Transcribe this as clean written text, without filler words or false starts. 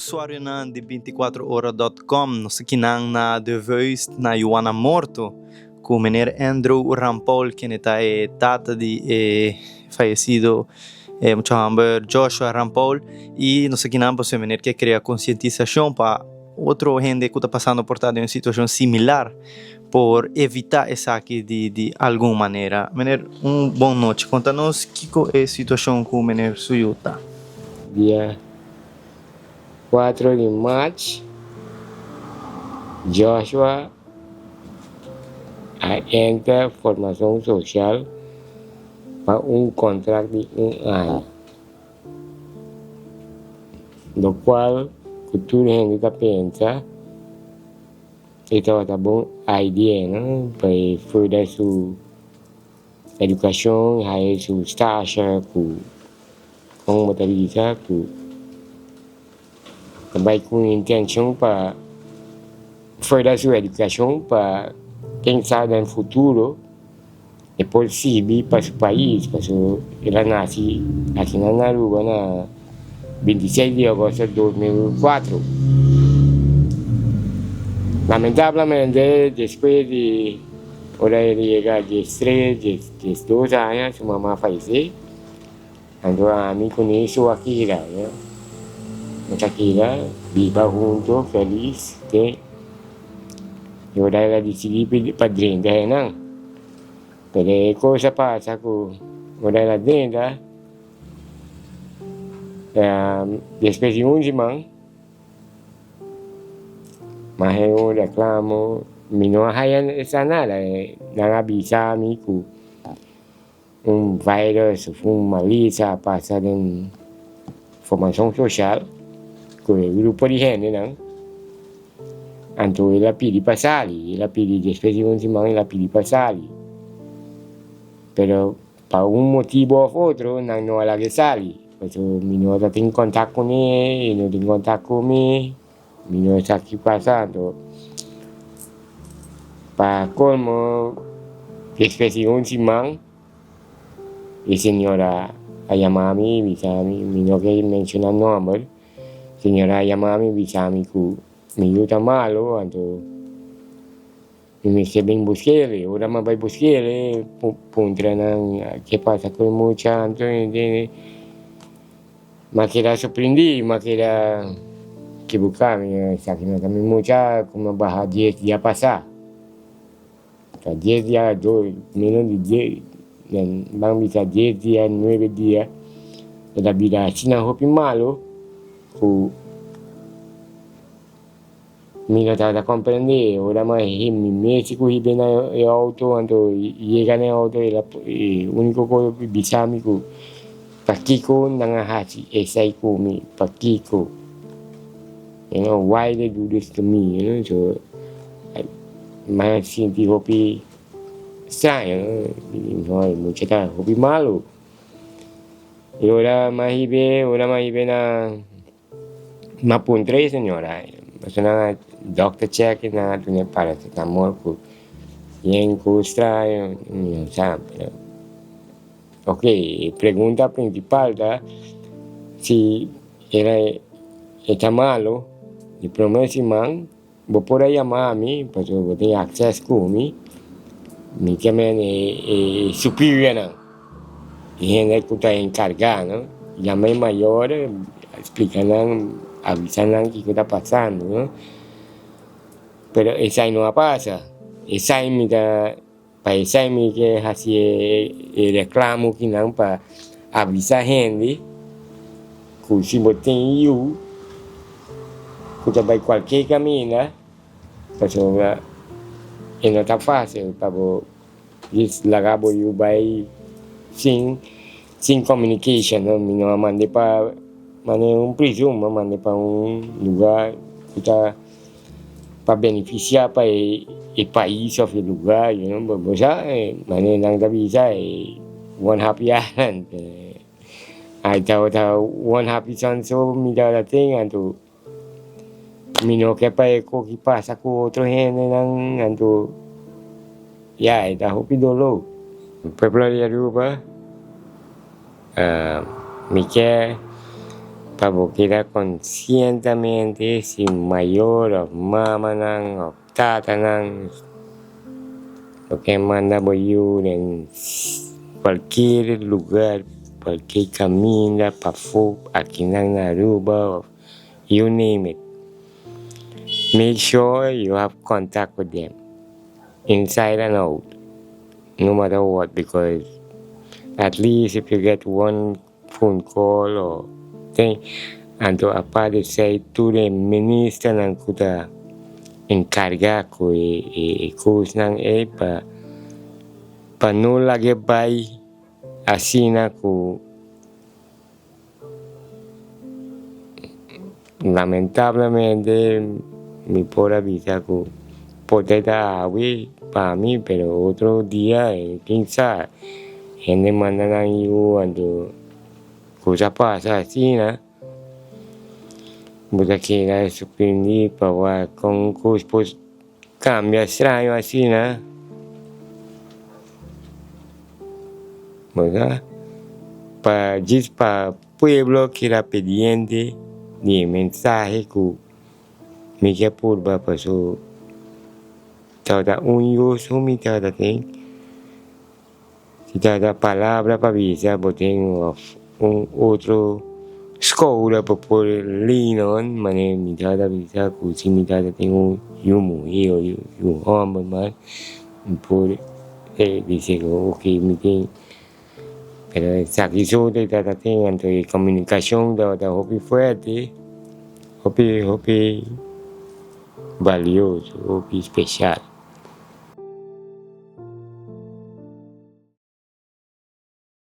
usuário de 24hora.com, nós aqui na The Voice, na Joana Morto, com o menino Andrew Rampaul, que está Tata de falecido mucho hambre Joshua Rampaul, e nós aqui não podemos menino que cria conscientisacion para outro hende que está passando por uma situação similar, por evitar essa aqui de alguma maneira. Menino, boa noite. Conta-nos que é a situação com o menino Suyuta. Dia 4 de março, Joshua entra formação social para contrato de ano, do qual todo mundo está pensando está bom a ideia, não? Para further sua educação, sua estágio, com motorista, também com intenção para further sua educação para quem sabe no futuro é possível para o país, porque ela nasce aqui na rua na 26 de agosto de 2004. Lamentavelmente, depois de chegar a 13, 12 anos, sua mamãe faleceu. Então, a mim conheço a Kira, né? A Kira viva junto, feliz, que eu ela decidi pedir padrinho dela, não. Mas coisa passa com ela dentro, depois de semana, mas eu reclamo, não há nada, não avisa a mim que vírus, malícia passa em formação social, com o grupo de hende, não? Então ela pede para sair, depois de semana, ela pede para sair. Pero por motivo ou outro, não ela que sai. Porque não está em contato com ele, não tem contato comigo, não está aqui passando. Para como, depois de semana, a senhora a chamar-me, não quer mencionar o nome, a senhora a chamar-me, avisar-me que me está mal, então me se bem buscar ele, ora me vai buscar ele, puntra que passa com muita, então mas que era surpreendi, mas que era que buscar-me, sabe, também muita como barra 10 dias passar, 10 dias, menos de 10, vamos dizer 10 dias, 9 dias, da vida assim na roupa malo, me não estava compreendendo, ora mas me se corri bem no auto, então chega no auto, o único que bisami que pakiko nangahasi esai ko mi pakiko, you know why they do this to me, you know, so mas sinti hopi saya, no mucho ta hopi malo, ora mas ibe na mapun 3 señora, basta doctor check na tunya paracetamol ko yang custa não sabe. Ok, pergunta principal tá se ele está malo e promete man vou por aí chamar a mim porque eu tenho acesso com me também é superior não e ainda que está encarregado já mais maior explicando avisando o que está passando, não? Pero esa no pasa, esa me da, para esa me que hace el reclamo que no para avisar gente, que si vos tenés yo, que te vai qualquer caminho, pues no está fácil para vos largar vos yo vai sin communication, no me no mande para presumo, mande para lugar que está para beneficiar para o país ou o lugar, you know, bosa, mas não dá visa one happy island, aí tá one happy sun so me dá tem, então me não quer para o que passa com outro gente, não, então já tá hopi dolo, pueblo de Aruba, me quer para boquear conscientemente sin mayor o mama o tata lo que manda voy en cualquier lugar, cualquier camino, para aquí en Aruba, you name it. Make sure you have contact with them, inside and out, no matter what, because at least if you get one phone call or thing, and to aparte say to the minister ng kuta encarga ko course ng pa no lagi bay asina ko lamentablemente mi por avisa ko puede dar para mí, pero otro día quizá gente mandan a yo cuando cosa pasa así, ¿no? Porque queda sorprendido para con cosas pues cambia extraño así, ¿no? ¿Verdad? Para pueblo que era pendiente de mensaje que me queda por pasó Tata un uso mi Tata ten si Tata palabra para avisar pues tengo un otro escola para poder linon mané mi Tata avisar que si mi Tata tengo un mujer o un hombre más por dice que ok mi ten pero saquizo de Tata ten entre comunicación de hobby fuerte hobby valioso hobby especial.